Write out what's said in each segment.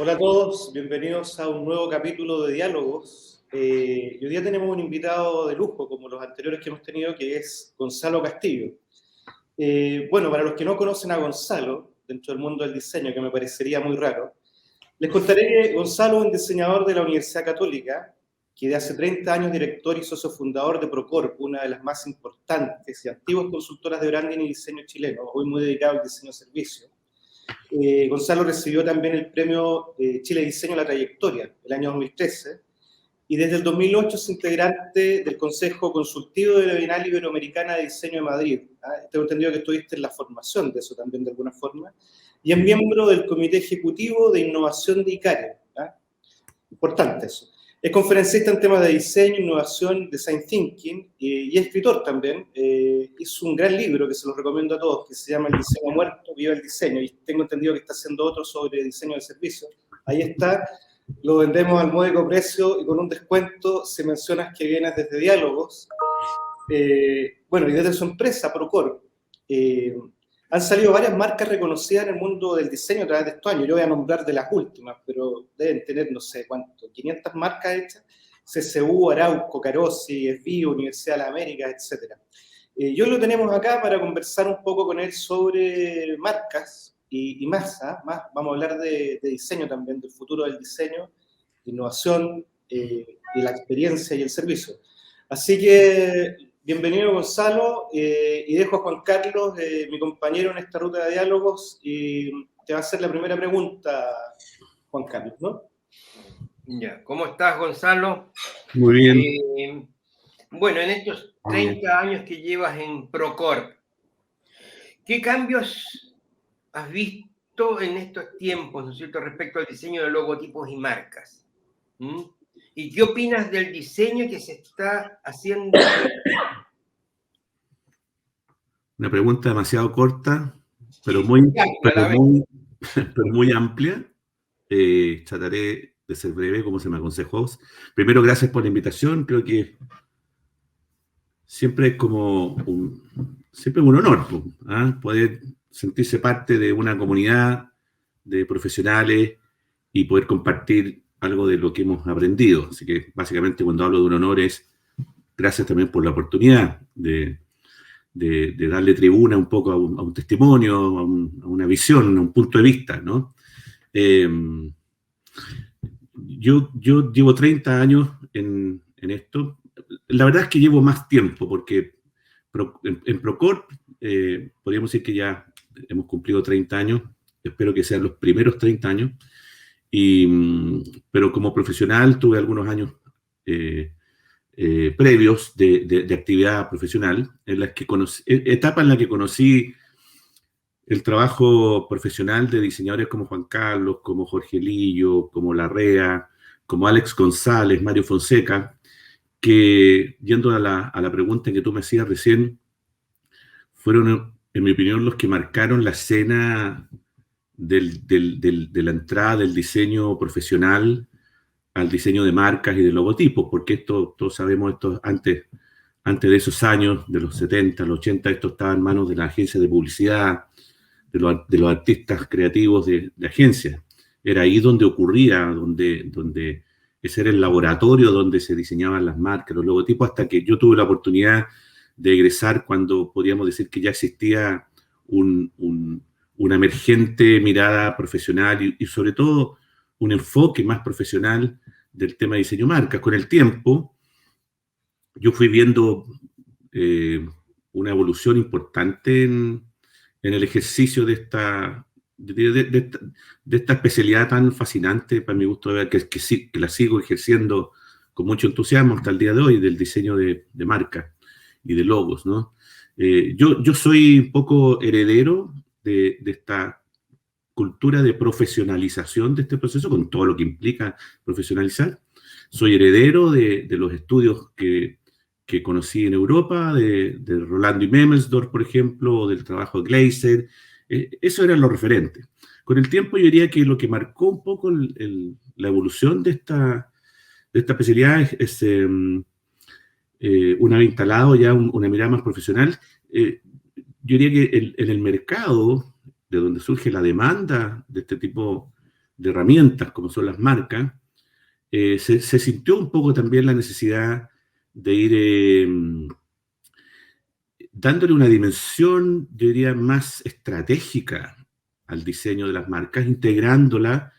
Hola a todos, bienvenidos a un nuevo capítulo de Diálogos. Y hoy día tenemos un invitado de lujo, como los anteriores que hemos tenido, que es Gonzalo Castillo. Bueno, para los que no conocen a Gonzalo, dentro del mundo del diseño, que me parecería muy raro, les contaré que Gonzalo es un diseñador de la Universidad Católica, que de hace 30 años director y socio fundador de Procorp, una de las más importantes y antiguas consultoras de branding y diseño chileno, hoy muy dedicado al diseño de servicio. Gonzalo recibió también el premio Chile Diseño a la Trayectoria, el año 2013, y desde el 2008 es integrante del Consejo Consultivo de la Bienal Iberoamericana de Diseño de Madrid. Tengo entendido que estuviste en la formación de eso también, de alguna forma, y es miembro del Comité Ejecutivo de Innovación de ICARE. Importante eso. Es conferencista en temas de diseño, innovación, design thinking y es escritor también. Hizo un gran libro que se los recomiendo a todos, que se llama El diseño muerto, viva el diseño. Y tengo entendido que está haciendo otro sobre diseño de servicio. Ahí está, lo vendemos al módico precio y con un descuento si mencionas que vienes desde Diálogos. Bueno, y desde su empresa, Procorp. Han salido varias marcas reconocidas en el mundo del diseño a través de estos años. Yo voy a nombrar de las últimas, pero deben tener, no sé cuánto, 500 marcas hechas. CCU, Arauco, Carosi, Esbio, Universidad de las Américas, etc. Y hoy lo tenemos acá para conversar un poco con él sobre marcas y más. Vamos a hablar de diseño también, del futuro del diseño, de innovación y la experiencia y el servicio. Así que bienvenido, Gonzalo, y dejo a Juan Carlos, mi compañero en esta ruta de diálogos, y te va a hacer la primera pregunta, Juan Carlos, ¿no? Ya, ¿cómo estás, Gonzalo? Muy bien. Bueno, en estos 30 años que llevas en Procorp, ¿qué cambios has visto en estos tiempos, ¿no es cierto?, respecto al diseño de logotipos y marcas? ¿Y qué opinas del diseño que se está haciendo? Una pregunta demasiado corta, pero muy amplia. Trataré de ser breve, como se me aconsejó. Primero, gracias por la invitación. Creo que siempre es un honor poder sentirse parte de una comunidad de profesionales y poder compartir algo de lo que hemos aprendido. Así que, básicamente, cuando hablo de un honor es gracias también por la oportunidad de darle tribuna un poco a un testimonio, a una visión, a un punto de vista, ¿no? Yo llevo 30 años en esto. La verdad es que llevo más tiempo, porque en Procorp podríamos decir que ya hemos cumplido 30 años. Espero que sean los primeros 30 años. Pero como profesional tuve algunos años previos de actividad profesional, etapa en la que conocí el trabajo profesional de diseñadores como Juan Carlos, como Jorge Lillo, como Larrea, como Alex González, Mario Fonseca, que, yendo a la pregunta que tú me hacías recién, fueron, en mi opinión, los que marcaron la escena de la entrada del diseño profesional al diseño de marcas y de logotipos, porque esto, todos sabemos, antes de esos años, de los 70, los 80, esto estaba en manos de la agencia de publicidad, de los artistas creativos de agencias. Era ahí donde ocurría, donde ese era el laboratorio donde se diseñaban las marcas, los logotipos, hasta que yo tuve la oportunidad de egresar cuando podríamos decir que ya existía una emergente mirada profesional y sobre todo un enfoque más profesional del tema de diseño marcas. Con el tiempo, yo fui viendo una evolución importante en el ejercicio de esta especialidad tan fascinante, para mi gusto de ver, que la sigo ejerciendo con mucho entusiasmo hasta el día de hoy, del diseño de marcas y de logos, ¿no? Yo soy un poco heredero de esta cultura de profesionalización de este proceso, con todo lo que implica profesionalizar. Soy heredero de los estudios que conocí en Europa, de Rolando y Memelsdorf, por ejemplo, o del trabajo de Glaser. Eso eran los referentes. Con el tiempo yo diría que lo que marcó un poco la evolución de esta especialidad es una vez instalado ya una mirada más profesional. Yo diría que en el mercado, de donde surge la demanda de este tipo herramientas como son las marcas, se sintió un poco también la necesidad de ir dándole una dimensión, yo diría, más estratégica al diseño de las marcas, integrándola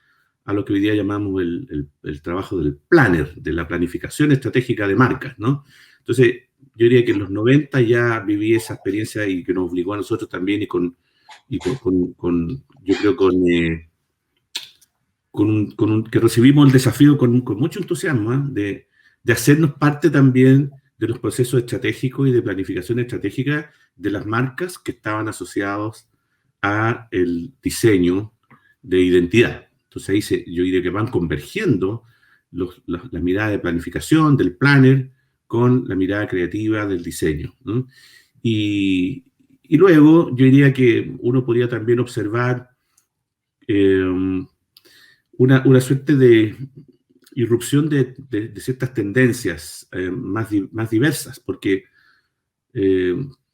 a lo que hoy día llamamos el trabajo del planner, de la planificación estratégica de marcas, ¿no? Entonces, yo diría que en los 90 ya viví esa experiencia y que nos obligó a nosotros también yo creo que recibimos el desafío con mucho entusiasmo, de hacernos parte también de los procesos estratégicos y de planificación estratégica de las marcas que estaban asociados a el diseño de identidad. Entonces ahí yo diría que van convergiendo la mirada de planificación del planner con la mirada creativa del diseño, ¿no? Y luego yo diría que uno podría también observar una suerte de irrupción de ciertas tendencias más diversas, porque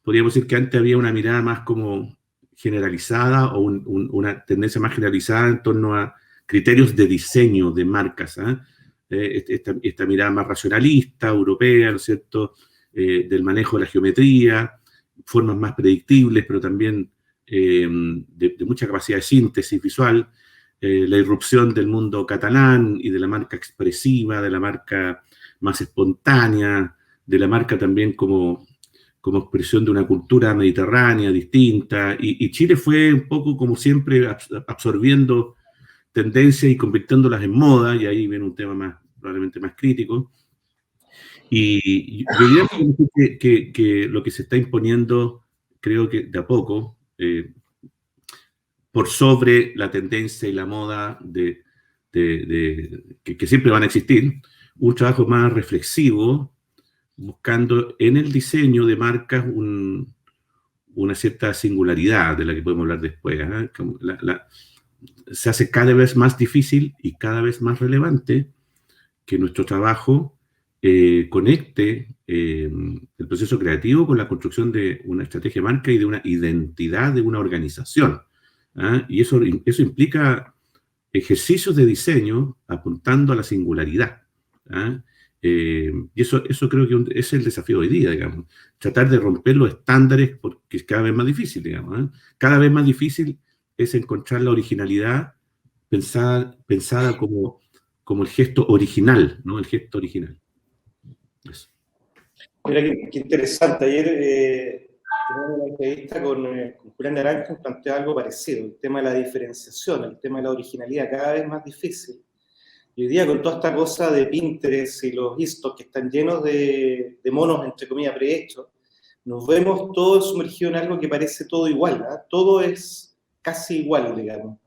podríamos decir que antes había una mirada más como generalizada o una tendencia más generalizada en torno a criterios de diseño de marcas, esta mirada más racionalista, europea, ¿no es cierto?, del manejo de la geometría, formas más predictibles, pero también de mucha capacidad de síntesis visual, la irrupción del mundo catalán y de la marca expresiva, de la marca más espontánea, de la marca también como expresión de una cultura mediterránea distinta, y Chile fue un poco como siempre absorbiendo tendencias y convirtiéndolas en moda, y ahí viene un tema probablemente más crítico. Y yo diría que lo que se está imponiendo, creo que de a poco, por sobre la tendencia y la moda que siempre van a existir, un trabajo más reflexivo, buscando en el diseño de marcas una cierta singularidad de la que podemos hablar después. Se hace cada vez más difícil y cada vez más relevante que nuestro trabajo conecte el proceso creativo con la construcción de una estrategia de marca y de una identidad de una organización. Y eso implica ejercicios de diseño apuntando a la singularidad. Y eso creo que es el desafío hoy día, digamos. Tratar de romper los estándares porque es cada vez más difícil, digamos. Cada vez más difícil es encontrar la originalidad pensada como el gesto original, ¿no? El gesto original. Eso. Mira, qué interesante. Ayer tenemos una entrevista con Julián Naranjo, que plantea algo parecido, el tema de la diferenciación, el tema de la originalidad, cada vez más difícil. Y hoy día con toda esta cosa de Pinterest y los istos que están llenos de monos, entre comillas, prehechos, nos vemos todos sumergidos en algo que parece todo igual, todo es casi igual, digamos.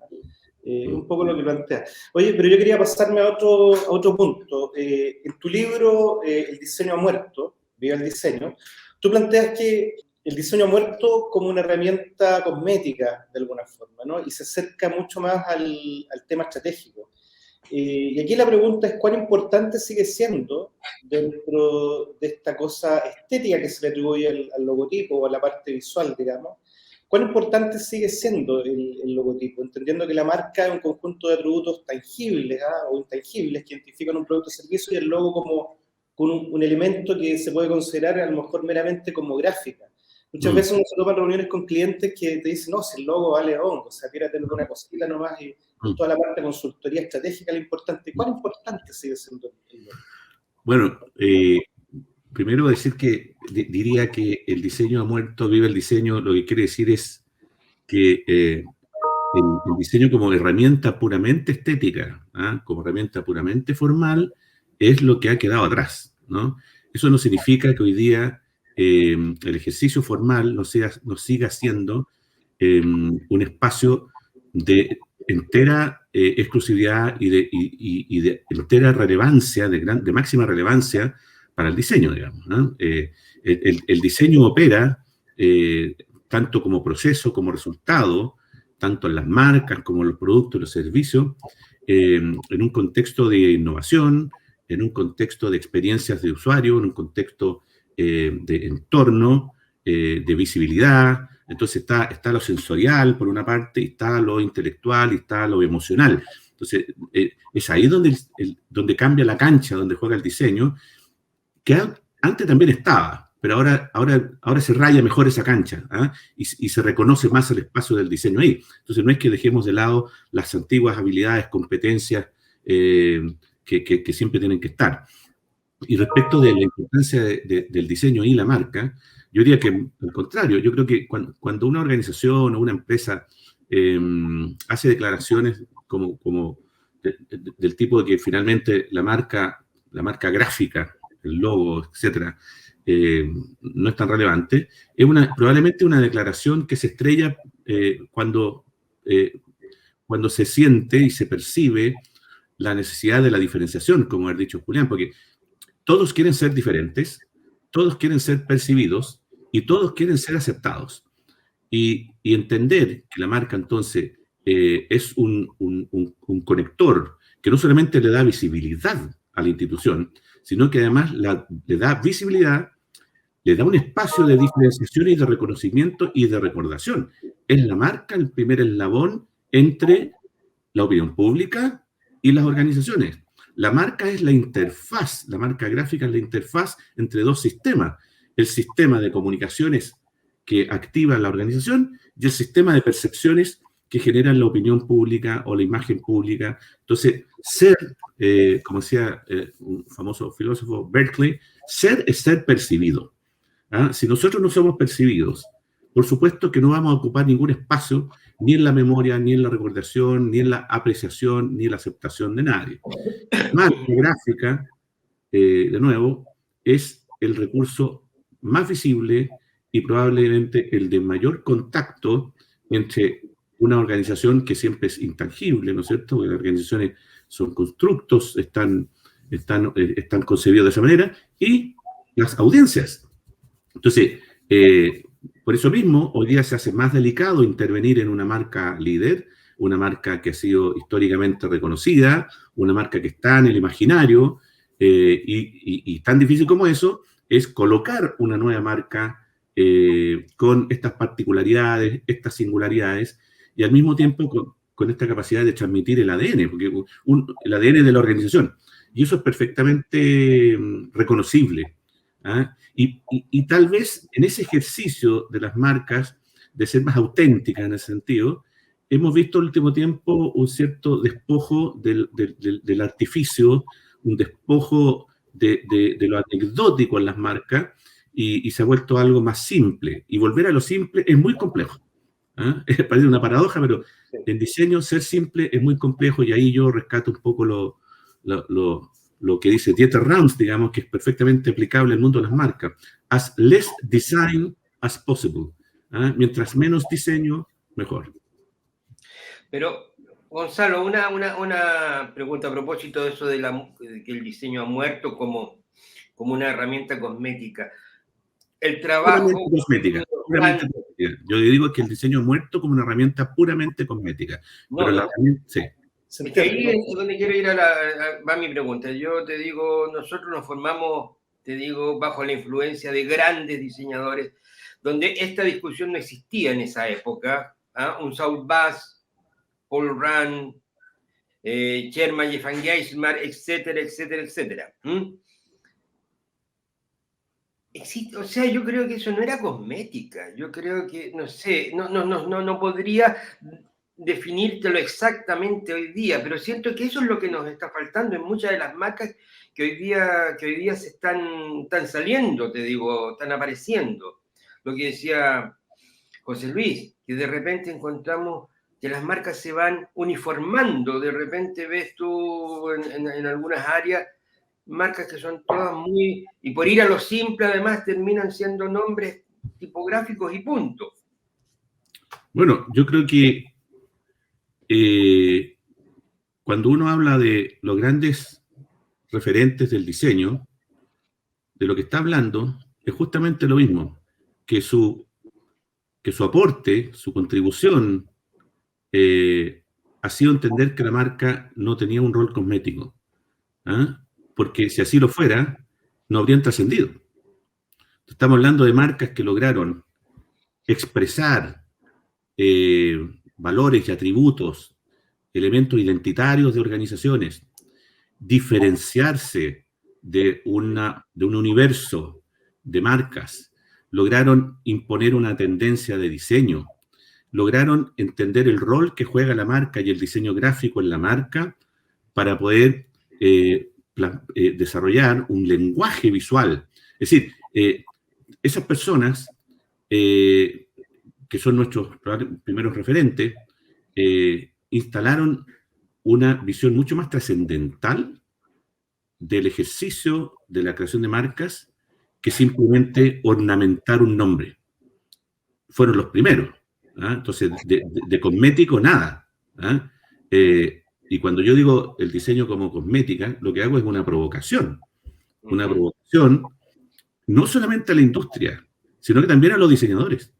Un poco lo que plantea. Oye, pero yo quería pasarme a otro punto. En tu libro, El diseño ha muerto, Viva el diseño, tú planteas que el diseño ha muerto como una herramienta cosmética, de alguna forma, ¿no? Y se acerca mucho más al tema estratégico. Y aquí la pregunta es cuán importante sigue siendo dentro de esta cosa estética que se le atribuye al logotipo o a la parte visual, digamos. ¿Cuán importante sigue siendo el logotipo? Entendiendo que la marca es un conjunto de atributos tangibles o intangibles que identifican un producto o servicio, y el logo como un elemento que se puede considerar a lo mejor meramente como gráfica. Muchas veces uno se topa en reuniones con clientes que te dicen, no, si el logo vale hongo, o sea, tírate una cosita nomás, y toda la parte de consultoría estratégica es lo importante. ¿Cuán importante sigue siendo el logo? Bueno, primero decir que diría que el diseño ha muerto, vive el diseño. Lo que quiere decir es que el diseño como herramienta puramente estética, como herramienta puramente formal, es lo que ha quedado atrás, ¿no? Eso no significa que hoy día el ejercicio formal no siga siendo un espacio de entera exclusividad y de entera relevancia, de máxima relevancia para el diseño, digamos, ¿no? El diseño opera tanto como proceso, como resultado, tanto en las marcas como en los productos y los servicios, en un contexto de innovación, en un contexto de experiencias de usuario, en un contexto de entorno, de visibilidad. Entonces está lo sensorial, por una parte, y está lo intelectual, y está lo emocional. Entonces, es ahí donde cambia la cancha, donde juega el diseño, que antes también estaba, pero ahora se raya mejor esa cancha, ¿ah? Y se reconoce más el espacio del diseño ahí. Entonces, no es que dejemos de lado las antiguas habilidades, competencias que siempre tienen que estar. Y respecto de la importancia del diseño y la marca, yo diría que al contrario, yo creo que cuando una organización o una empresa hace declaraciones como del tipo de que finalmente la marca gráfica, el logo, etcétera, no es tan relevante, es probablemente una declaración que se estrella cuando se siente y se percibe la necesidad de la diferenciación, como ha dicho Julián, porque todos quieren ser diferentes, todos quieren ser percibidos y todos quieren ser aceptados. Y entender que la marca entonces es un conector que no solamente le da visibilidad a la institución, sino que además le da visibilidad, le da un espacio de diferenciación y de reconocimiento y de recordación. Es la marca el primer eslabón entre la opinión pública y las organizaciones. La marca es la interfaz, la marca gráfica es la interfaz entre dos sistemas. El sistema de comunicaciones que activa la organización y el sistema de percepciones que generan la opinión pública o la imagen pública. Entonces, ser, como decía un famoso filósofo Berkeley, ser es ser percibido. ¿Ah? Si nosotros no somos percibidos, por supuesto que no vamos a ocupar ningún espacio, ni en la memoria, ni en la recordación, ni en la apreciación, ni en la aceptación de nadie. La marca gráfica, de nuevo, es el recurso más visible y probablemente el de mayor contacto entre una organización que siempre es intangible, ¿no es cierto? Porque las organizaciones son constructos, están concebidos de esa manera, y las audiencias. Entonces, por eso mismo, hoy día se hace más delicado intervenir en una marca líder, una marca que ha sido históricamente reconocida, una marca que está en el imaginario, y tan difícil como eso es colocar una nueva marca con estas particularidades, estas singularidades, y al mismo tiempo con esta capacidad de transmitir el ADN, porque el ADN de la organización. Y eso es perfectamente reconocible. ¿Ah? Y tal vez en ese ejercicio de las marcas, de ser más auténticas en ese sentido, hemos visto en el último tiempo un cierto despojo del artificio, un despojo de lo anecdótico en las marcas, y se ha vuelto algo más simple. Y volver a lo simple es muy complejo. ¿Ah? Parece una paradoja, pero en diseño ser simple es muy complejo, y ahí yo rescato un poco lo que dice Dieter Rams, digamos, que es perfectamente aplicable al mundo de las marcas. As less design as possible. ¿Ah? Mientras menos diseño, mejor. Pero, Gonzalo, una pregunta a propósito de eso de que el diseño ha muerto como una herramienta cosmética. El trabajo... Puramente cosmética. Yo digo que el diseño ha muerto como una herramienta puramente cosmética. Pero la herramienta, sí. Es que ahí es donde quiero ir va mi pregunta. Yo te digo, nosotros nos formamos, te digo, bajo la influencia de grandes diseñadores, donde esta discusión no existía en esa época. ¿Ah? Un Saul Bass, Paul Rand, Sherman Jeffan Geismar, etcétera, etcétera, etcétera. O sea, yo creo que eso no era cosmética. Yo creo que, no sé, no podría definírtelo exactamente hoy día, pero siento que eso es lo que nos está faltando en muchas de las marcas que hoy día se están saliendo, te digo, están apareciendo. Lo que decía José Luis, que de repente encontramos que las marcas se van uniformando, de repente ves tú en algunas áreas marcas que son todas muy, y por ir a lo simple además terminan siendo nombres tipográficos y punto. Bueno, yo creo que cuando uno habla de los grandes referentes del diseño, de lo que está hablando es justamente lo mismo, que su aporte, su contribución ha sido entender que la marca no tenía un rol cosmético. ¿Ah? Porque si así lo fuera, no habrían trascendido. Estamos hablando de marcas que lograron expresar valores y atributos elementos identitarios de organizaciones, diferenciarse de un universo de marcas, lograron imponer una tendencia de diseño, lograron entender el rol que juega la marca y el diseño gráfico en la marca para poder desarrollar un lenguaje visual. Es decir, esas personas que son nuestros primeros referentes, instalaron una visión mucho más trascendental del ejercicio de la creación de marcas que simplemente ornamentar un nombre. Fueron los primeros. ¿Ah? Entonces, de cosmético, nada. ¿Ah? Y cuando yo digo el diseño como cosmética, lo que hago es una provocación. Una provocación no solamente a la industria, sino que también a los diseñadores.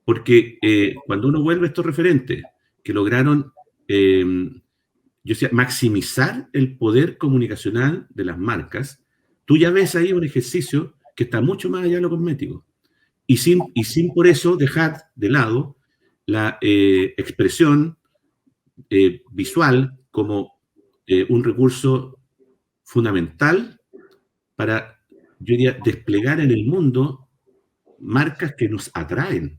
Porque cuando uno vuelve a estos referentes que lograron, yo decía, maximizar el poder comunicacional de las marcas, tú ya ves ahí un ejercicio que está mucho más allá de lo cosmético. Y sin por eso dejar de lado la expresión visual como un recurso fundamental para, yo diría, desplegar en el mundo marcas que nos atraen,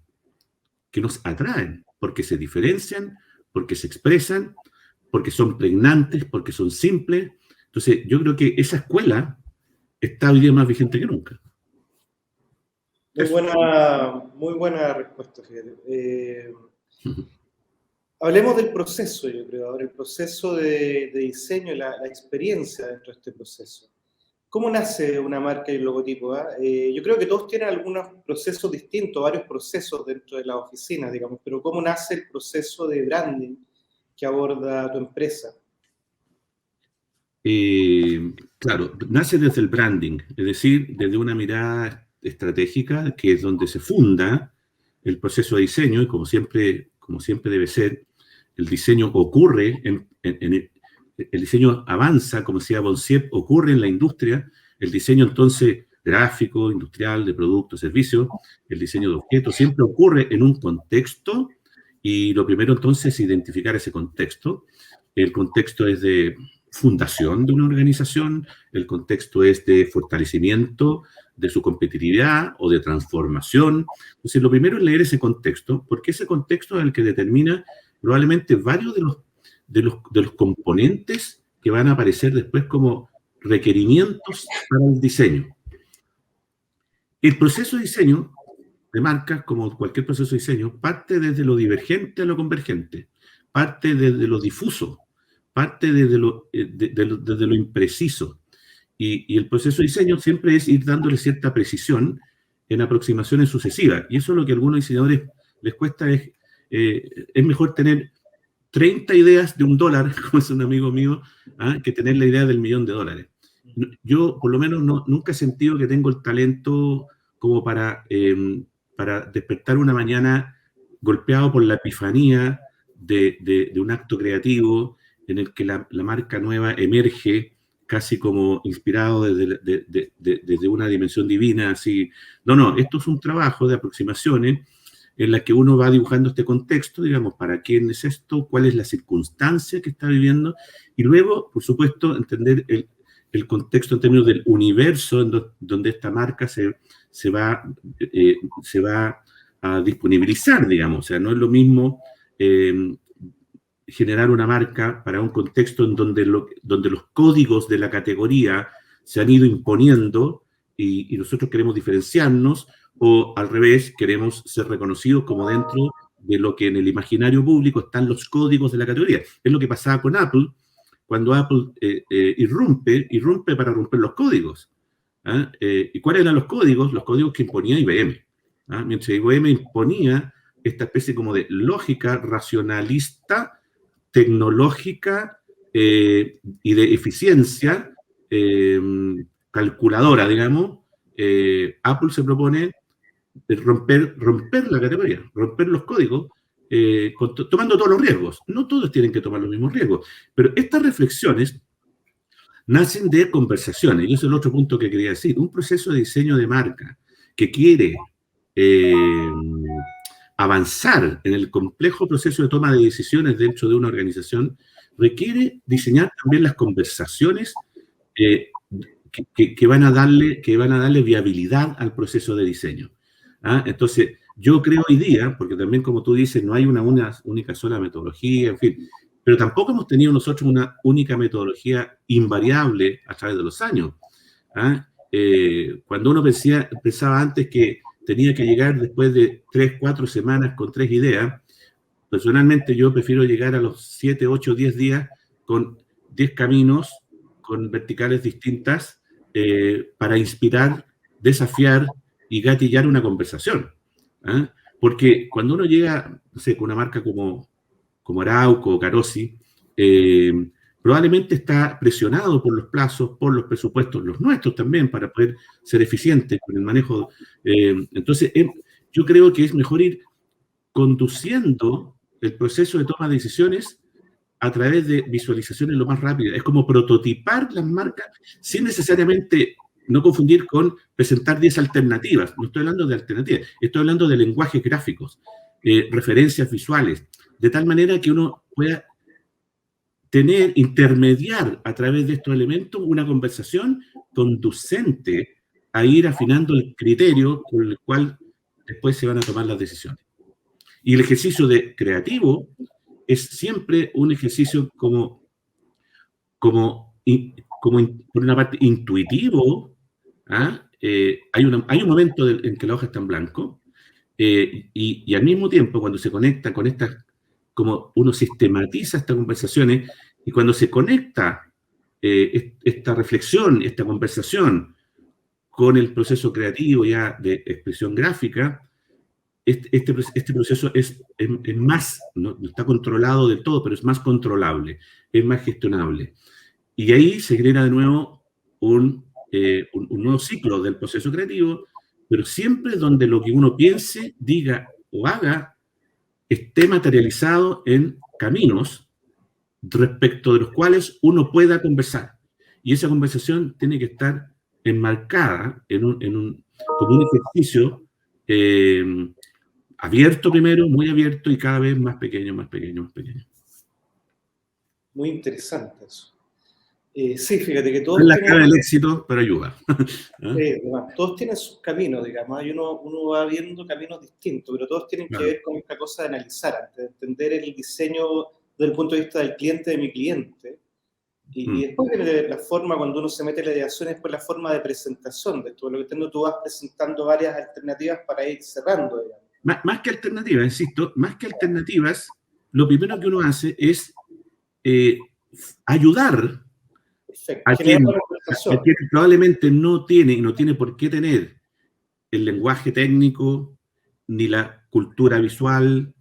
porque se diferencian, porque se expresan, porque son pregnantes, porque son simples. Entonces, yo creo que esa escuela está hoy día más vigente que nunca. Muy buena respuesta, fíjate. Hablemos del proceso, yo creo, ahora el proceso de diseño y la experiencia dentro de este proceso. ¿Cómo nace una marca y un logotipo? Yo creo que todos tienen algunos procesos distintos, varios procesos dentro de la oficina, digamos, pero ¿cómo nace el proceso de branding que aborda tu empresa? Claro, nace desde el branding, es decir, desde una mirada estratégica, que es donde se funda el proceso de diseño, y como siempre debe ser, el diseño ocurre, el diseño avanza, como decía Bonsiep, ocurre en la industria, el diseño entonces gráfico, industrial, de productos, servicios, el diseño de objetos, siempre ocurre en un contexto, y lo primero entonces es identificar ese contexto. El contexto es de fundación de una organización, el contexto es de fortalecimiento de su competitividad o de transformación. Entonces, lo primero es leer ese contexto, porque ese contexto es el que determina probablemente varios de los componentes que van a aparecer después como requerimientos para el diseño. El proceso de diseño de marcas, como cualquier proceso de diseño, parte desde lo divergente a lo convergente, parte desde lo difuso, parte desde lo impreciso. Y el proceso de diseño siempre es ir dándole cierta precisión en aproximaciones sucesivas. Y eso es lo que a algunos diseñadores les cuesta, es mejor tener 30 ideas de $1, como es un amigo mío, que tener la idea del $1.000.000. Yo, por lo menos, nunca he sentido que tengo el talento como para despertar una mañana golpeado por la epifanía de un acto creativo en el que la marca nueva emerge casi como inspirado desde una dimensión divina, así. No, esto es un trabajo de aproximaciones en la que uno va dibujando este contexto, digamos, para quién es esto, cuál es la circunstancia que está viviendo, y luego, por supuesto, entender el contexto en términos del universo donde esta marca se va a disponibilizar, digamos. O sea, no es lo mismo generar una marca para un contexto en donde los códigos de la categoría se han ido imponiendo y nosotros queremos diferenciarnos, o al revés, queremos ser reconocidos como dentro de lo que en el imaginario público están los códigos de la categoría. Es lo que pasaba con Apple, cuando Apple irrumpe para romper los códigos. ¿Y cuáles eran los códigos? Los códigos que imponía IBM. Mientras IBM imponía esta especie como de lógica racionalista, tecnológica y de eficiencia calculadora, digamos, Apple se propone romper la categoría, romper los códigos, tomando todos los riesgos. No todos tienen que tomar los mismos riesgos, pero estas reflexiones nacen de conversaciones, y ese es el otro punto que quería decir. Un proceso de diseño de marca que quiere avanzar en el complejo proceso de toma de decisiones dentro de una organización, requiere diseñar también las conversaciones que van a darle viabilidad al proceso de diseño. ¿Ah? Entonces, yo creo hoy día, porque también como tú dices, no hay una única sola metodología, en fin, pero tampoco hemos tenido nosotros una única metodología invariable a través de los años. ¿Ah? Cuando uno pensaba antes que tenía que llegar después de 3, 4 semanas con 3 ideas, personalmente yo prefiero llegar a los 7, 8, 10 días con 10 caminos, con verticales distintas, para inspirar, desafiar y gatillar una conversación. ¿Ah? Porque cuando uno llega, no sé, con una marca como Arauco o Carosi, probablemente está presionado por los plazos, por los presupuestos, los nuestros también, para poder ser eficiente con el manejo. Entonces, yo creo que es mejor ir conduciendo el proceso de toma de decisiones a través de visualizaciones lo más rápidas. Es como prototipar las marcas sin necesariamente, no confundir con presentar 10 alternativas. No estoy hablando de alternativas, estoy hablando de lenguajes gráficos, referencias visuales, de tal manera que uno pueda intermediar a través de estos elementos una conversación conducente a ir afinando el criterio con el cual después se van a tomar las decisiones. Y el ejercicio creativo es siempre un ejercicio como por una parte intuitivo. ¿Ah? Hay un momento en que la hoja está en blanco, y al mismo tiempo cuando se conecta con estas, como uno sistematiza estas conversaciones, y cuando se conecta esta reflexión, esta conversación con el proceso creativo ya de expresión gráfica, este proceso es más, no está controlado del todo, pero es más controlable, es más gestionable. Y ahí se genera de nuevo un nuevo ciclo del proceso creativo, pero siempre donde lo que uno piense, diga o haga esté materializado en caminos respecto de los cuales uno pueda conversar. Y esa conversación tiene que estar enmarcada como un ejercicio abierto primero, muy abierto, y cada vez más pequeño, más pequeño, más pequeño. Muy interesante eso. Sí, fíjate que todos no es la clave del éxito, pero ayuda. Todos tienen sus caminos, digamos, y uno va viendo caminos distintos, pero todos tienen que ver con esta cosa de analizar, antes de entender el diseño desde el punto de vista del cliente, de mi cliente. Y después viene la forma, cuando uno se mete en la ideación, después la forma de presentación de esto. Lo que entiendo, tú vas presentando varias alternativas para ir cerrando, digamos. Más que alternativas, insisto, más que alternativas, lo primero que uno hace es ayudar a quien probablemente no tiene por qué tener el lenguaje técnico, ni la cultura visual,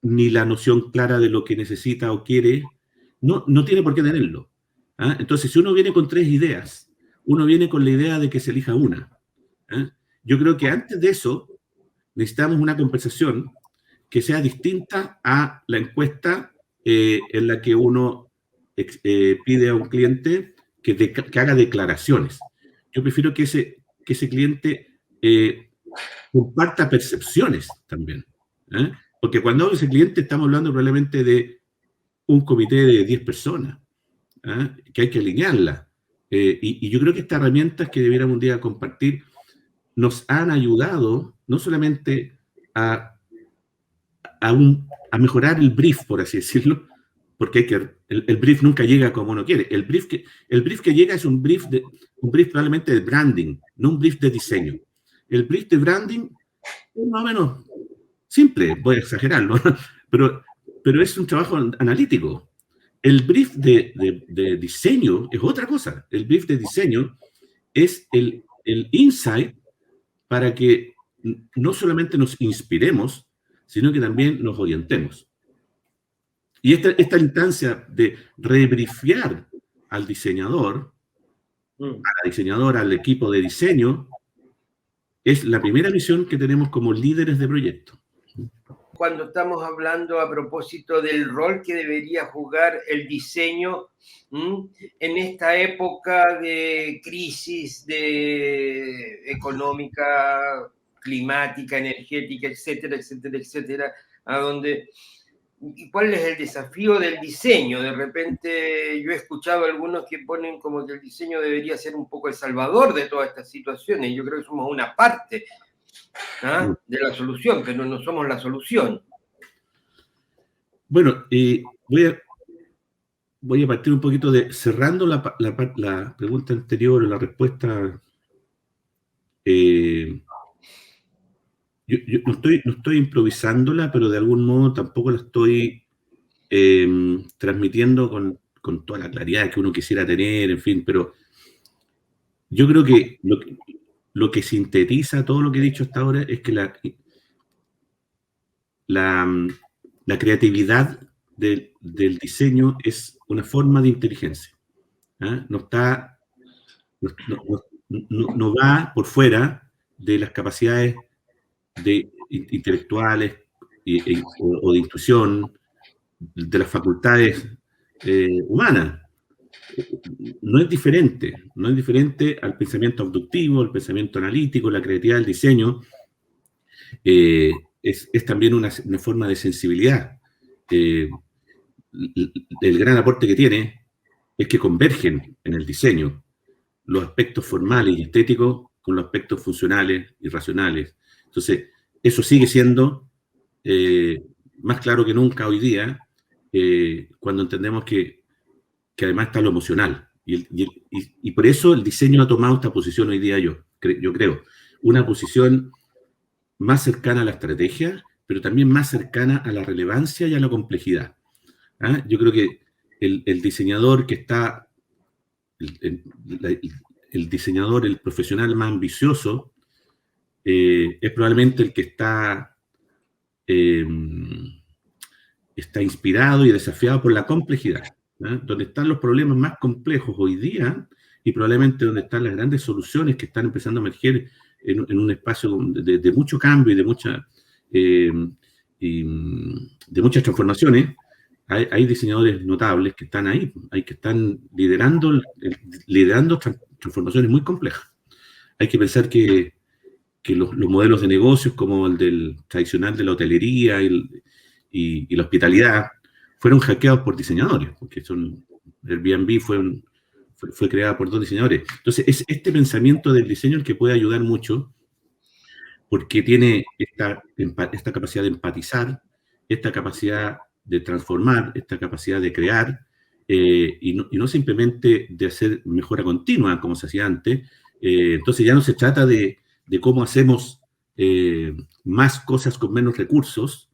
ni la noción clara de lo que necesita o quiere. No tiene por qué tenerlo. ¿Ah? Entonces, si uno viene con 3 ideas, uno viene con la idea de que se elija una. ¿Ah? Yo creo que antes de eso necesitamos una conversación que sea distinta a la encuesta en la que uno pide a un cliente que haga declaraciones. Yo prefiero que ese cliente comparta percepciones también. ¿Eh? Porque cuando hablo de ese cliente estamos hablando probablemente de un comité de 10 personas, que hay que alinearla. Y yo creo que estas herramientas que debiéramos un día compartir nos han ayudado no solamente a mejorar el brief, por así decirlo, porque el brief nunca llega como uno quiere. El brief que llega es un brief probablemente de branding, no un brief de diseño. El brief de branding es más o menos simple, voy a exagerarlo, pero es un trabajo analítico. El brief de diseño es otra cosa. El brief de diseño es el insight para que no solamente nos inspiremos, sino que también nos orientemos. Y esta instancia de rebriefear al diseñador, a la diseñadora, al equipo de diseño, es la primera misión que tenemos como líderes de proyecto. Cuando estamos hablando a propósito del rol que debería jugar el diseño en esta época de crisis económica, climática, energética, etcétera, etcétera, etcétera, a donde... ¿Y cuál es el desafío del diseño? De repente yo he escuchado a algunos que ponen como que el diseño debería ser un poco el salvador de todas estas situaciones. Yo creo que somos una parte de la solución, pero no somos la solución. Bueno, voy a partir un poquito cerrando la pregunta anterior, la respuesta. Yo no estoy improvisándola, pero de algún modo tampoco la estoy transmitiendo con toda la claridad que uno quisiera tener, en fin, pero yo creo que lo que sintetiza todo lo que he dicho hasta ahora es que la creatividad del diseño es una forma de inteligencia. No va por fuera de las capacidades intelectuales o de intuición, de las facultades humanas. No es diferente al pensamiento abductivo, al pensamiento analítico, la creatividad, el diseño. Es también una forma de sensibilidad. El gran aporte que tiene es que convergen en el diseño los aspectos formales y estéticos con los aspectos funcionales y racionales. Entonces, eso sigue siendo más claro que nunca hoy día, cuando entendemos que además está lo emocional. Y por eso el diseño ha tomado esta posición hoy día, yo creo, una posición más cercana a la estrategia, pero también más cercana a la relevancia y a la complejidad. Yo creo que el diseñador que está, el diseñador, el profesional más ambicioso, es probablemente el que está inspirado y desafiado por la complejidad, donde están los problemas más complejos hoy día y probablemente donde están las grandes soluciones que están empezando a emerger en un espacio de mucho cambio y de muchas transformaciones. Hay diseñadores notables que están ahí, que están liderando transformaciones muy complejas. Hay que pensar que los modelos de negocios como el del tradicional de la hotelería y la hospitalidad fueron hackeados por diseñadores, porque Airbnb fue creada por 2 diseñadores. Entonces, es este pensamiento del diseño el que puede ayudar mucho, porque tiene esta capacidad de empatizar, esta capacidad de transformar, esta capacidad de crear, y no simplemente de hacer mejora continua, como se hacía antes. Entonces ya no se trata de cómo hacemos más cosas con menos recursos,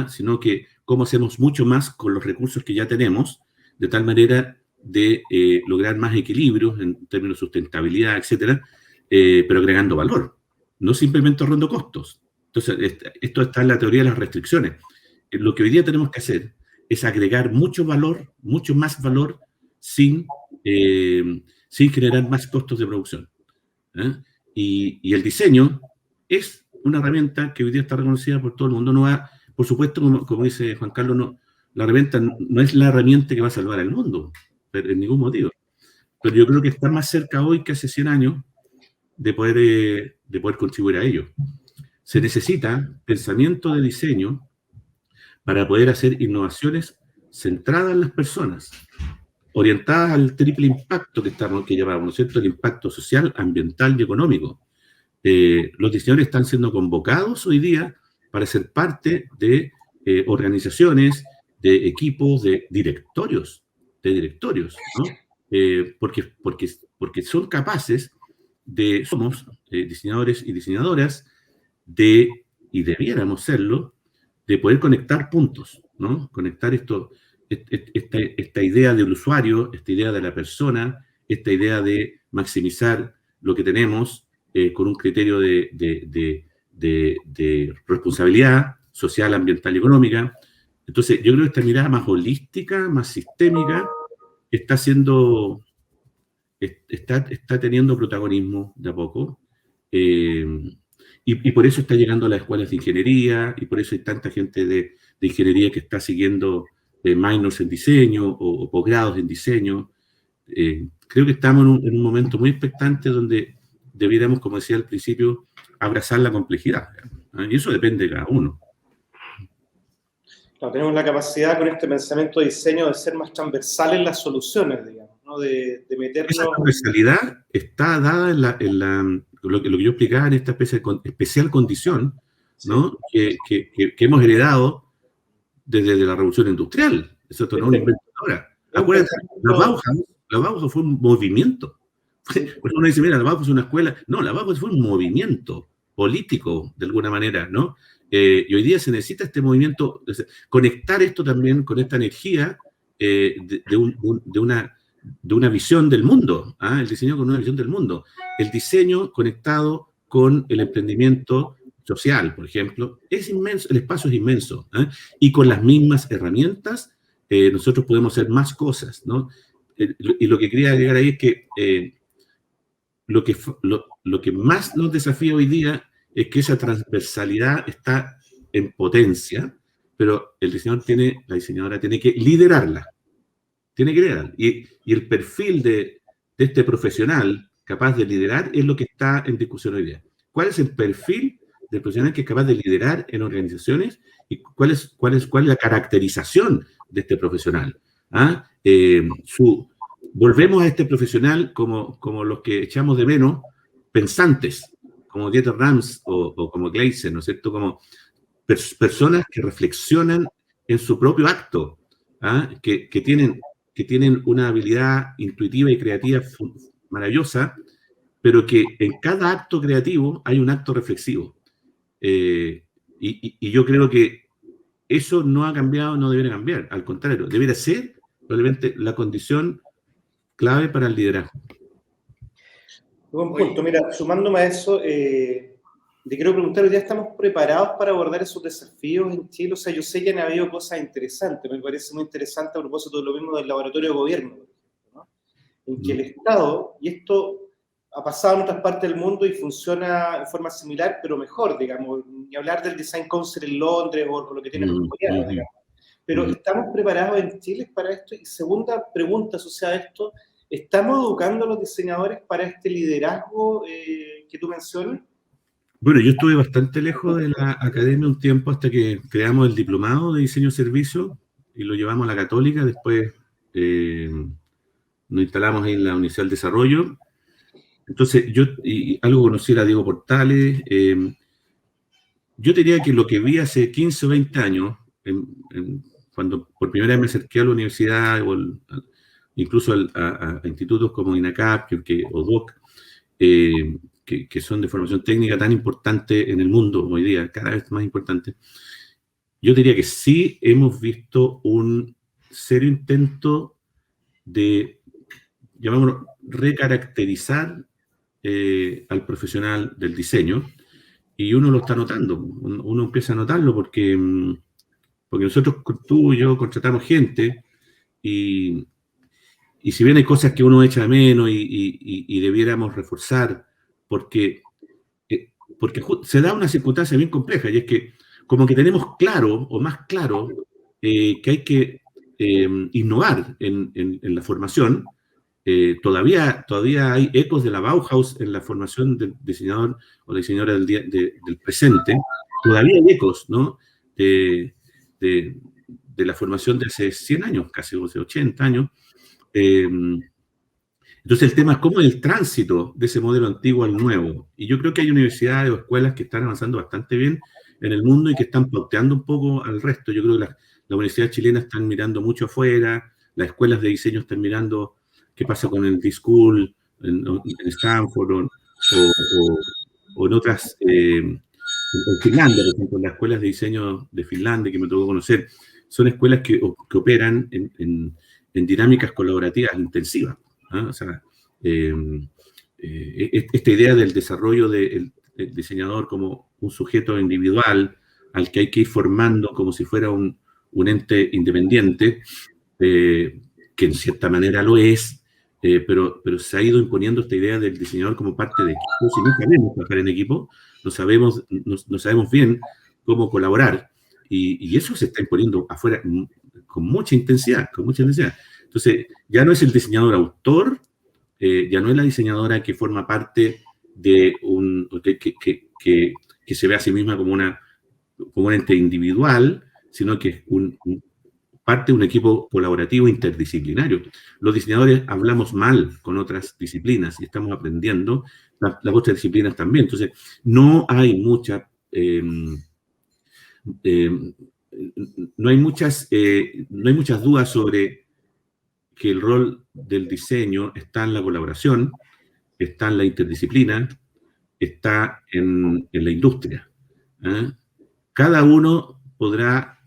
sino que cómo hacemos mucho más con los recursos que ya tenemos, de tal manera de lograr más equilibrios en términos de sustentabilidad, etcétera, pero agregando valor, no simplemente ahorrando costos. Entonces, esto está en la teoría de las restricciones. Lo que hoy día tenemos que hacer es agregar mucho valor, mucho más valor, sin generar más costos de producción. Y el diseño es una herramienta que hoy día está reconocida por todo el mundo. No va, por supuesto, como dice Juan Carlos, la herramienta no es la herramienta que va a salvar al mundo, pero en ningún motivo. Pero yo creo que está más cerca hoy que hace 100 años de poder contribuir a ello. Se necesita pensamiento de diseño para poder hacer innovaciones centradas en las personas, orientadas al triple impacto que llamamos, ¿no es cierto?, el impacto social, ambiental y económico. Los diseñadores están siendo convocados hoy día para ser parte de organizaciones, de equipos, de directorios, ¿no? Porque son capaces somos diseñadores y diseñadoras y debiéramos serlo, de poder conectar puntos, ¿no? Conectar esta idea del usuario, esta idea de la persona, esta idea de maximizar lo que tenemos con un criterio de responsabilidad social, ambiental y económica. Entonces, yo creo que esta mirada más holística, más sistémica, está teniendo protagonismo de a poco. Y por eso está llegando a las escuelas de ingeniería, y por eso hay tanta gente de ingeniería que está siguiendo minors en diseño o posgrados en diseño. Creo que estamos en un momento muy expectante donde debiéramos, como decía al principio, abrazar la complejidad. Y eso depende de cada uno. Claro, tenemos la capacidad con este pensamiento de diseño de ser más transversal en las soluciones, digamos, ¿no? De meternos... Esa transversalidad está dada en lo que yo explicaba en esta especie de especial condición, ¿no? Que hemos heredado desde la Revolución Industrial. Eso no es un invento ahora. Acuérdate, la Bauhaus fue un movimiento. Pues uno dice, mira, la Bauhaus es una escuela. No, la Bauhaus fue un movimiento político, de alguna manera, ¿no? Y hoy día se necesita este movimiento, conectar esto también con esta energía de una visión del mundo, el diseño con una visión del mundo. El diseño conectado con el emprendimiento social, por ejemplo, es inmenso, el espacio es inmenso, y con las mismas herramientas nosotros podemos hacer más cosas, ¿no? Y lo que quería agregar ahí es que lo que más nos desafía hoy día es que esa transversalidad está en potencia, pero la diseñadora tiene que liderarla. Tiene que liderar. Y el perfil de este profesional capaz de liderar es lo que está en discusión hoy día. ¿Cuál es el perfil del profesional que es capaz de liderar en organizaciones? ¿Y cuál es la caracterización de este profesional? Volvemos a este profesional como los que echamos de menos, pensantes, como Dieter Rams o como Gleisen, ¿no es cierto? Como personas que reflexionan en su propio acto, que tienen una habilidad intuitiva y creativa maravillosa, pero que en cada acto creativo hay un acto reflexivo. Y yo creo que eso no ha cambiado, no debería cambiar. Al contrario, debería ser probablemente la condición clave para el liderazgo. Buen punto. Mira, sumándome a eso, te quiero preguntar, ¿ya estamos preparados para abordar esos desafíos en Chile? O sea, yo sé que han habido cosas interesantes, me parece muy interesante a propósito de lo mismo del laboratorio de gobierno, ¿no? En que el Estado, y esto ha pasado en otras partes del mundo y funciona de forma similar, pero mejor, digamos, ni hablar del Design Council en Londres o lo que tienen los coreanos, digamos. Pero ¿estamos preparados en Chile para esto? Y segunda pregunta asociada a esto, ¿estamos educando a los diseñadores para este liderazgo que tú mencionas? Bueno, yo estuve bastante lejos de la academia un tiempo hasta que creamos el diplomado de diseño servicio y lo llevamos a la Católica. Después nos instalamos ahí en la Universidad del Desarrollo. Entonces, algo conocí a Diego Portales. Yo diría que lo que vi hace 15 o 20 años, cuando por primera vez me acerqué a la universidad, incluso a institutos como INACAP o DOC, que son de formación técnica tan importante en el mundo hoy día, cada vez más importante, yo diría que sí hemos visto un serio intento de, llamémoslo, recaracterizar al profesional del diseño, y uno lo está notando, uno empieza a notarlo porque nosotros, tú y yo, contratamos gente y si bien hay cosas que uno echa de menos y debiéramos reforzar, porque se da una circunstancia bien compleja, y es que como que tenemos claro, o más claro, que hay que innovar en la formación. Todavía hay ecos de la Bauhaus en la formación del diseñador o la diseñadora del presente. Todavía hay ecos, ¿no? De la formación de hace 100 años, casi, o sea, 80 años. Entonces el tema es cómo es el tránsito de ese modelo antiguo al nuevo. Y yo creo que hay universidades o escuelas que están avanzando bastante bien en el mundo y que están pauteando un poco al resto. Yo creo que las universidades chilenas están mirando mucho afuera, las escuelas de diseño están mirando qué pasa con el D-School en Stanford o en otras, en Finlandia, por ejemplo, las escuelas de diseño de Finlandia que me tocó conocer, son escuelas que operan en dinámicas colaborativas intensivas. O sea, esta idea del desarrollo del diseñador como un sujeto individual al que hay que ir formando como si fuera un ente independiente, que en cierta manera lo es, pero se ha ido imponiendo esta idea del diseñador como parte de equipo. Si no sabemos trabajar en equipo, no sabemos bien cómo colaborar, y eso se está imponiendo afuera con mucha intensidad, Entonces, ya no es el diseñador autor, ya no es la diseñadora que forma parte de que se ve a sí misma como un ente individual, sino que es parte de un equipo colaborativo interdisciplinario. Los diseñadores hablamos mal con otras disciplinas y estamos aprendiendo las otras disciplinas también. Entonces, no hay mucha... no hay muchas dudas sobre que el rol del diseño está en la colaboración, está en la interdisciplina, está en la industria. ¿Eh? Cada uno podrá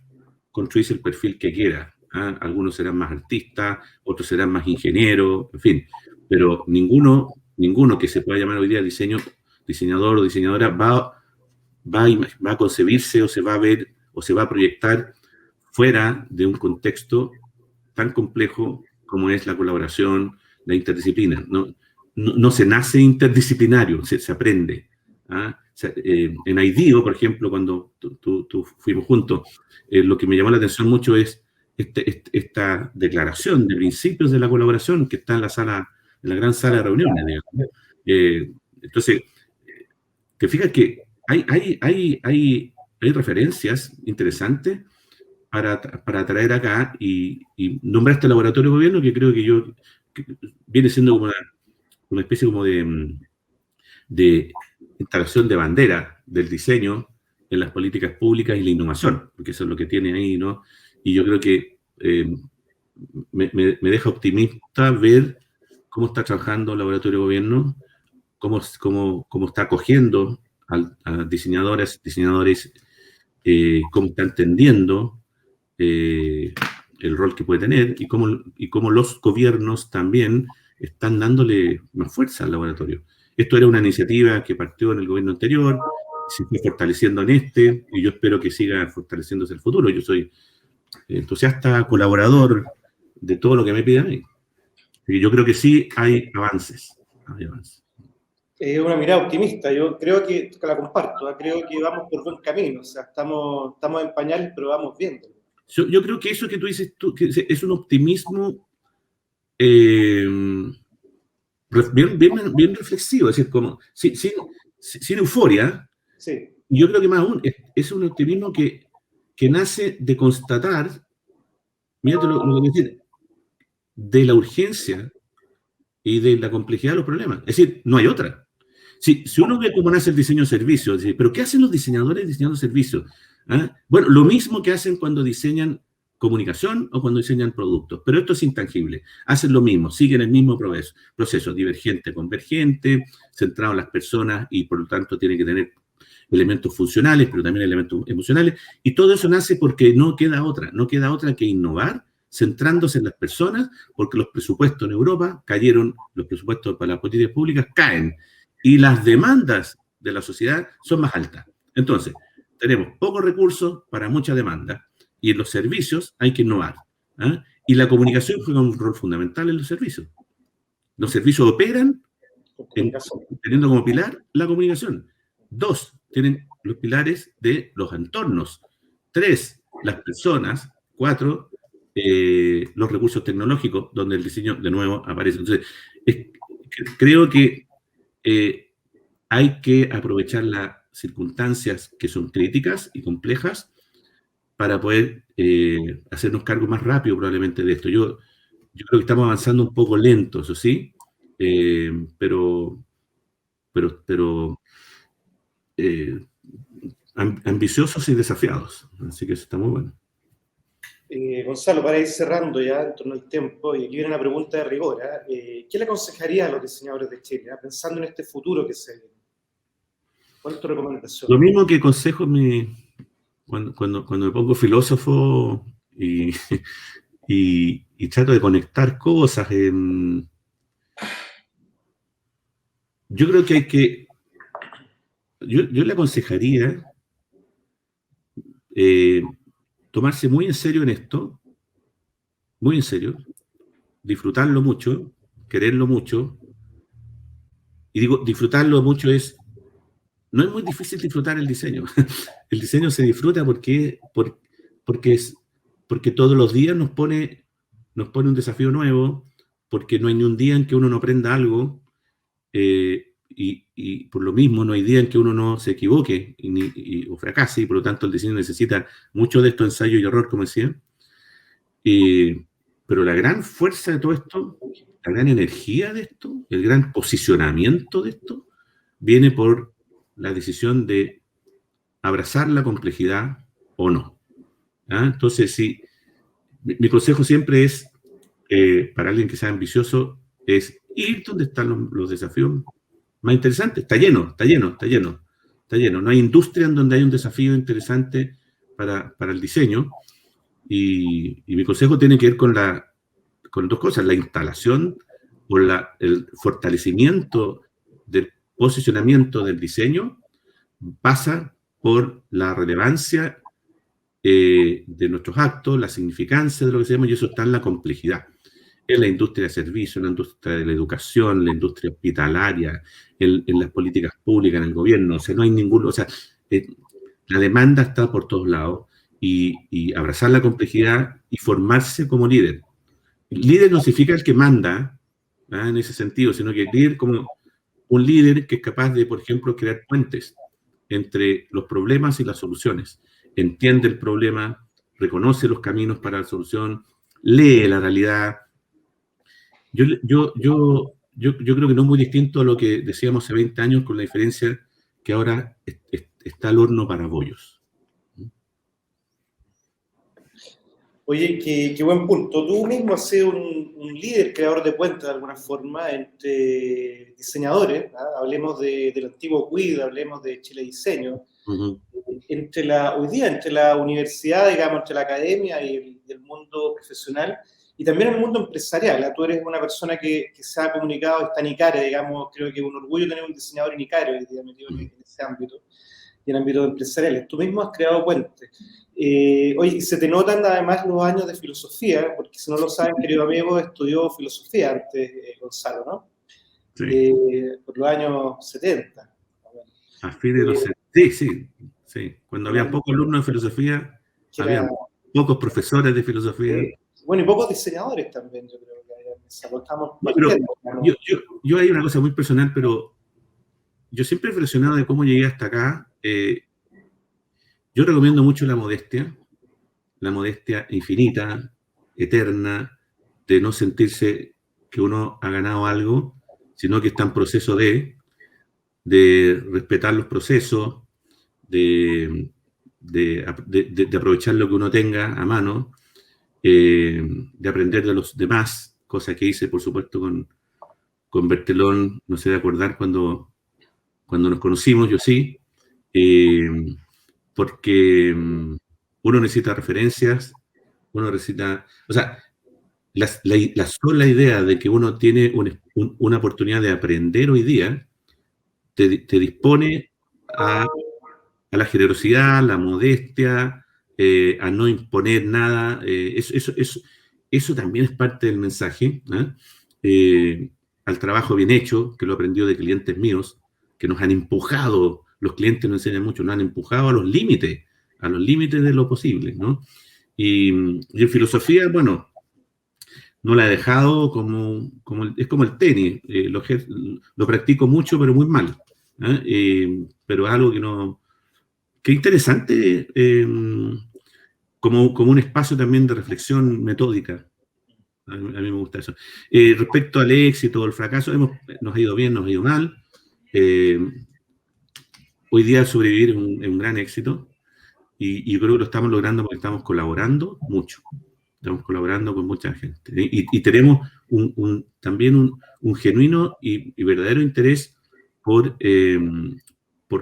construirse el perfil que quiera. ¿Eh? Algunos serán más artistas, otros serán más ingenieros, en fin. Pero ninguno que se pueda llamar hoy día diseñador o diseñadora va a concebirse o se va a ver o se va a proyectar fuera de un contexto tan complejo como es la colaboración, la interdisciplina. No se nace interdisciplinario, se aprende. ¿Ah? O sea, en IDEO, por ejemplo, cuando tú fuimos juntos, lo que me llamó la atención mucho es esta declaración de principios de la colaboración que está en la gran sala de reuniones, digamos. Entonces, te fijas que hay referencias interesantes para traer acá y nombrar este laboratorio de gobierno que creo que viene siendo como una especie como de instalación de bandera del diseño en las políticas públicas y la innovación, porque eso es lo que tiene ahí, ¿no? Y yo creo que me deja optimista ver cómo está trabajando el laboratorio de gobierno, cómo está acogiendo a diseñadores, cómo está entendiendo el rol que puede tener y cómo los gobiernos también están dándole más fuerza al laboratorio. Esto era una iniciativa que partió en el gobierno anterior, se fue fortaleciendo en este, y yo espero que siga fortaleciéndose en el futuro. Yo soy entusiasta, colaborador de todo lo que me piden a mí. Y yo creo que sí hay avances. Es una mirada optimista, yo creo que la comparto, creo que vamos por buen camino, o sea, estamos en pañales, pero vamos viendo. Yo creo que eso que tú dices, que es un optimismo bien reflexivo, es decir, como sin euforia. Sí. Y yo creo que más aún es un optimismo que nace de constatar, mírate lo que voy a decir, de la urgencia y de la complejidad de los problemas. Es decir, no hay otra. Si uno ve cómo nace el diseño de servicios, es decir, ¿pero qué hacen los diseñadores diseñando servicios? ¿Ah? Bueno, lo mismo que hacen cuando diseñan comunicación o cuando diseñan productos, pero esto es intangible. Hacen lo mismo, siguen el mismo proceso divergente, convergente, centrado en las personas y por lo tanto tiene que tener elementos funcionales, pero también elementos emocionales, y todo eso nace porque no queda otra que innovar, centrándose en las personas, porque los presupuestos en Europa cayeron, los presupuestos para las políticas públicas caen, y las demandas de la sociedad son más altas. Entonces, tenemos pocos recursos para mucha demanda, y en los servicios hay que innovar. ¿Ah? Y la comunicación juega un rol fundamental en los servicios. Los servicios operan teniendo como pilar la comunicación. 2, tienen los pilares de los entornos. 3, las personas. 4, los recursos tecnológicos, donde el diseño de nuevo aparece. Entonces, creo que hay que aprovechar las circunstancias que son críticas y complejas para poder hacernos cargo más rápido probablemente de esto. Yo creo que estamos avanzando un poco lento, eso sí, pero ambiciosos y desafiados. Así que eso está muy bueno. Gonzalo, para ir cerrando ya en torno al tiempo, y aquí viene una pregunta de rigor. ¿Qué le aconsejaría a los diseñadores de Chile, pensando en este futuro que se viene? ¿Cuál es tu recomendación? Lo mismo que aconsejo cuando me pongo filósofo y trato de conectar cosas. Yo creo que yo le aconsejaría tomarse muy en serio en esto, muy en serio, disfrutarlo mucho, quererlo mucho. Y digo, disfrutarlo mucho no es muy difícil disfrutar el diseño. El diseño se disfruta porque todos los días nos pone un desafío nuevo, porque no hay ni un día en que uno no aprenda algo, y por lo mismo no hay día en que uno no se equivoque o fracase, y por lo tanto el diseño necesita mucho de esto, ensayo y error, como decía. Pero la gran fuerza de todo esto, la gran energía de esto, el gran posicionamiento de esto, viene por la decisión de abrazar la complejidad o no. ¿Ah? Entonces, sí, mi consejo siempre es, para alguien que sea ambicioso, es ir donde están los desafíos más interesantes. Está lleno, está lleno, está lleno, está lleno. No hay industria en donde hay un desafío interesante para el diseño. Y mi consejo tiene que ver con dos cosas: la instalación o el fortalecimiento del posicionamiento del diseño pasa por la relevancia de nuestros actos, la significancia de lo que hacemos, y eso está en la complejidad. En la industria de servicios, en la industria de la educación, en la industria hospitalaria, en las políticas públicas, en el gobierno. O sea, no hay ninguno. O sea, la demanda está por todos lados, y abrazar la complejidad y formarse como líder. El líder no significa el que manda, en ese sentido, sino que el líder como un líder que es capaz de, por ejemplo, crear puentes entre los problemas y las soluciones. Entiende el problema, reconoce los caminos para la solución, lee la realidad. Yo creo que no es muy distinto a lo que decíamos hace 20 años, con la diferencia que ahora está el horno para bollos. Oye, qué buen punto. Tú mismo has sido un líder, creador de puentes de alguna forma entre diseñadores, ¿ah? Hablemos del antiguo CUID, hablemos de Chile Diseño. Uh-huh. Hoy día, entre la universidad, digamos, entre la academia y el mundo profesional, y también el mundo empresarial, ¿ah? Tú eres una persona que se ha comunicado, está en ICARE, digamos, creo que es un orgullo tener un diseñador en ICARE hoy día metido en ese ámbito, y en ámbitos empresariales. Tú mismo has creado puentes. Oye, se te notan además los años de filosofía, porque si no lo saben, querido amigo, estudió filosofía antes, Gonzalo, ¿no? Sí. Por los años 70. A fines de los 70. Sí. Cuando había pocos alumnos de filosofía, había pocos profesores de filosofía. Bueno, y pocos diseñadores también, yo creo que había empezado. Yo hay una cosa muy personal, pero yo siempre he reflexionado de cómo llegué hasta acá. Yo recomiendo mucho la modestia infinita, eterna, de no sentirse que uno ha ganado algo, sino que está en proceso de respetar los procesos, de aprovechar lo que uno tenga a mano, de aprender de los demás, cosa que hice, por supuesto, con Bertelón, no sé de acordar cuando nos conocimos, yo sí, porque uno necesita referencias, uno necesita, o sea, la sola idea de que uno tiene una oportunidad de aprender hoy día, te dispone a la generosidad, a la modestia, a no imponer nada. Eso también es parte del mensaje, al trabajo bien hecho, que lo aprendió de clientes míos, que nos han empujado. Los clientes nos enseñan mucho, nos han empujado a los límites de lo posible, ¿no? Y en filosofía, bueno, no la he dejado es como el tenis, lo practico mucho, pero muy mal, pero es algo que es interesante, como un espacio también de reflexión metódica. A mí me gusta eso. Respecto al éxito o al fracaso, nos ha ido bien, nos ha ido mal. Hoy día sobrevivir es un gran éxito, y yo creo que lo estamos logrando porque estamos colaborando mucho. Estamos colaborando con mucha gente. Y tenemos también un genuino y verdadero interés por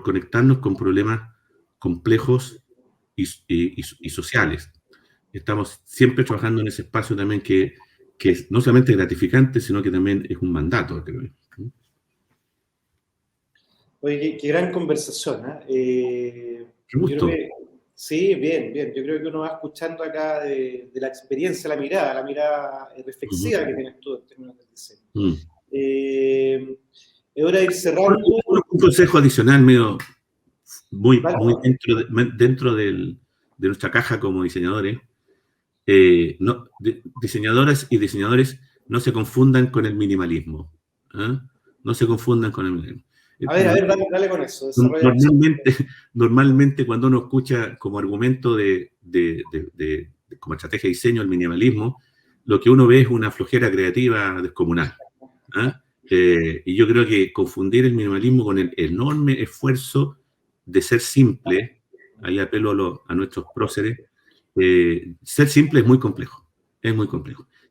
conectarnos con problemas complejos y sociales. Estamos siempre trabajando en ese espacio también que es no solamente gratificante, sino que también es un mandato, creo. Oye, qué gran conversación, Qué gusto. Sí, bien. Yo creo que uno va escuchando acá de la experiencia, la mirada reflexiva que tienes tú en términos del diseño. Es hora de ir cerrando. Un consejo adicional, medio muy dentro de nuestra caja como diseñadores. Diseñadoras y diseñadores, no se confundan con el minimalismo. No se confundan con el minimalismo. A ver, dale con eso. Normalmente cuando uno escucha como argumento como estrategia de diseño el minimalismo, lo que uno ve es una flojera creativa descomunal. ¿Ah? Y yo creo que confundir el minimalismo con el enorme esfuerzo de ser simple, ahí apelo a nuestros próceres, ser simple es muy complejo,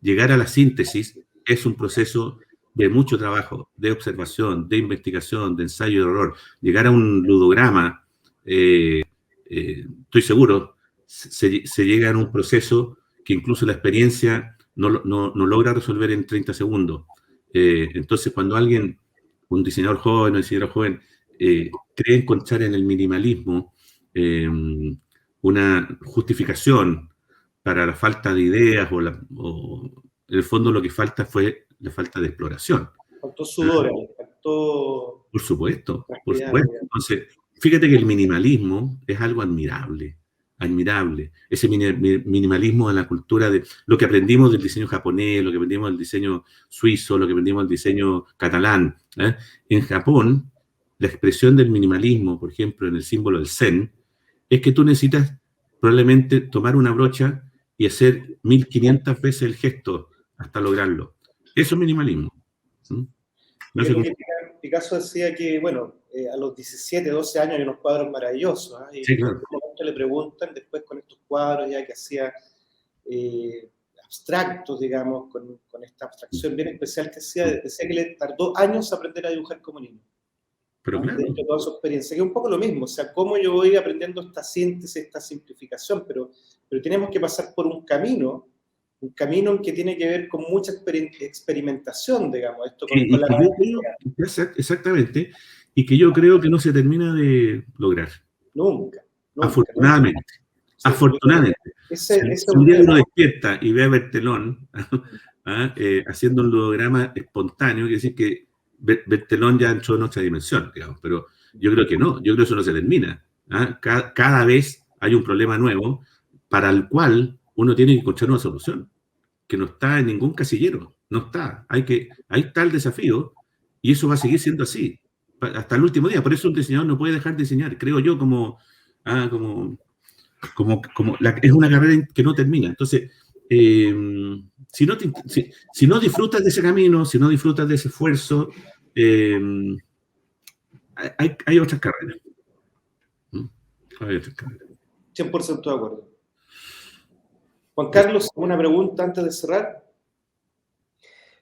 Llegar a la síntesis es un proceso de mucho trabajo, de observación, de investigación, de ensayo y error. Llegar a un ludograma, estoy seguro, se llega a un proceso que incluso la experiencia no logra resolver en 30 segundos. Entonces, cuando un diseñador joven o diseñadora joven, cree encontrar en el minimalismo una justificación para la falta de ideas o en el fondo lo que falta fue la falta de exploración. Faltó sudor, faltó... Por supuesto. Entonces, fíjate que el minimalismo es algo admirable. Ese minimalismo de la cultura de lo que aprendimos del diseño japonés, lo que aprendimos del diseño suizo, lo que aprendimos del diseño catalán. En Japón, la expresión del minimalismo, por ejemplo, en el símbolo del zen, es que tú necesitas probablemente tomar una brocha y hacer 1500 veces el gesto hasta lograrlo. Eso es minimalismo. No sé cómo... Picasso decía que, bueno, a los 17, 12 años hay unos cuadros maravillosos, y sí, claro. En este momento le preguntan después con estos cuadros ya que hacía abstractos, digamos, con esta abstracción bien especial que hacía, decía que le tardó años aprender a dibujar como niño. Pero claro. De toda su experiencia, que es un poco lo mismo, o sea, cómo yo voy aprendiendo esta síntesis, esta simplificación, pero tenemos que pasar por un camino en que tiene que ver con mucha experimentación, digamos, esto con la... Exactamente, y que yo creo que no se termina de lograr. Nunca. Afortunadamente. Sí, afortunadamente. Si un día uno despierta y ve a Berthelon haciendo un ludograma espontáneo, quiere decir que Berthelon ya entró en otra dimensión, digamos, pero yo creo que no, yo creo que eso no se termina. Cada vez hay un problema nuevo para el cual uno tiene que encontrar una solución, que no está en ningún casillero, no está. Ahí está el desafío, y eso va a seguir siendo así, hasta el último día. Por eso un diseñador no puede dejar de diseñar, creo yo, es una carrera que no termina. Entonces, si no disfrutas de ese camino, si no disfrutas de ese esfuerzo, hay otras carreras. Hay otras carreras. 100% de acuerdo. Juan Carlos, ¿alguna pregunta antes de cerrar?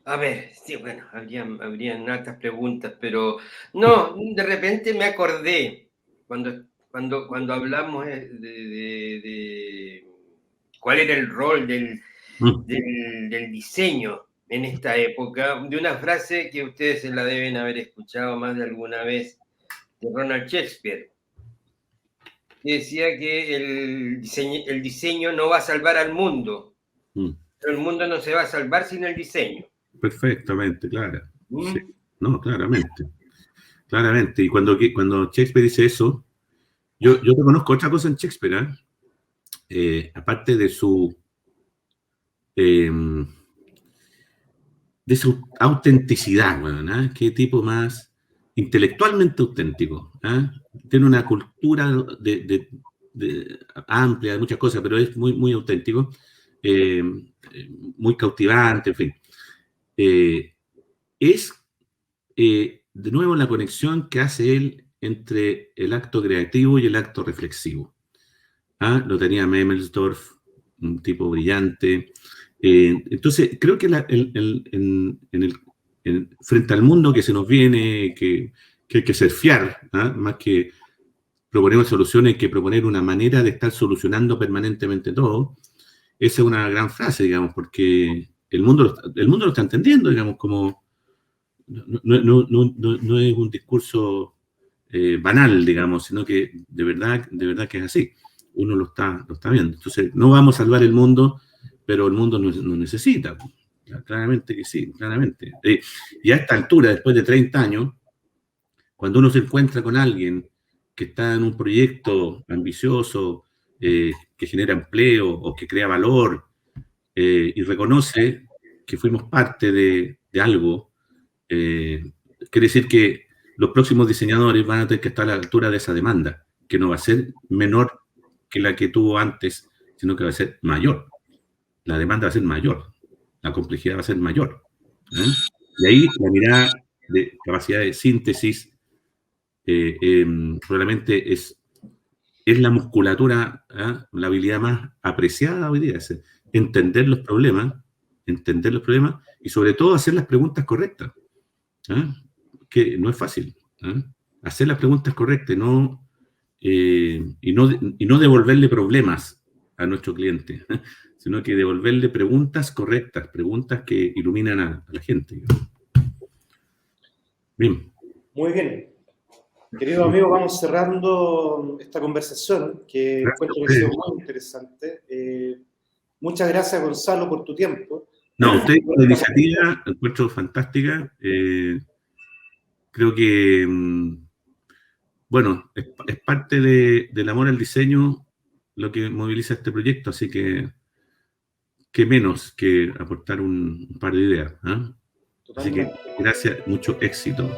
A ver, sí, bueno, habrían otras preguntas, pero no, de repente me acordé cuando hablamos de cuál era el rol del diseño en esta época, de una frase que ustedes se la deben haber escuchado más de alguna vez, de Ronald Shakespeare, que decía que el diseño no va a salvar al mundo, pero el mundo no se va a salvar sin el diseño. Perfectamente, claro. Sí. No, claramente. Y cuando Shakespeare dice eso, yo reconozco otra cosa en Shakespeare, aparte de su autenticidad, bueno, qué tipo más intelectualmente auténtico. Tiene una cultura amplia de muchas cosas, pero es muy, muy auténtico, muy cautivante, en fin. Es de nuevo la conexión que hace él entre el acto creativo y el acto reflexivo. Lo tenía Memelsdorf, un tipo brillante. Entonces, creo que frente al mundo que se nos viene, que hay que surfear, más que proponer soluciones, hay que proponer una manera de estar solucionando permanentemente todo. Esa es una gran frase, digamos, porque el mundo lo está entendiendo, digamos, como no es un discurso banal, digamos, sino que de verdad que es así. Uno lo está viendo. Entonces, no vamos a salvar el mundo, pero el mundo nos necesita. Claramente que sí, claramente. Y a esta altura, después de 30 años, cuando uno se encuentra con alguien que está en un proyecto ambicioso, que genera empleo o que crea valor, y reconoce que fuimos parte de algo, quiere decir que los próximos diseñadores van a tener que estar a la altura de esa demanda, que no va a ser menor que la que tuvo antes, sino que va a ser mayor. La demanda va a ser mayor, la complejidad va a ser mayor. Y ahí la mirada de capacidad de síntesis probablemente es la musculatura, la habilidad más apreciada hoy día, es entender los problemas y sobre todo hacer las preguntas correctas, que no es fácil. Hacer las preguntas correctas y no devolverle problemas a nuestro cliente, sino que devolverle preguntas correctas, preguntas que iluminan a la gente. Bien. Muy bien. Queridos amigos, vamos cerrando esta conversación que encuentro que ha sido muy interesante. Muchas gracias, Gonzalo, por tu tiempo. No, usted con la iniciativa, la encuentro fantástica. Creo que, bueno, es parte del amor al diseño lo que moviliza este proyecto, así que qué menos que aportar un par de ideas. Así que gracias, mucho éxito.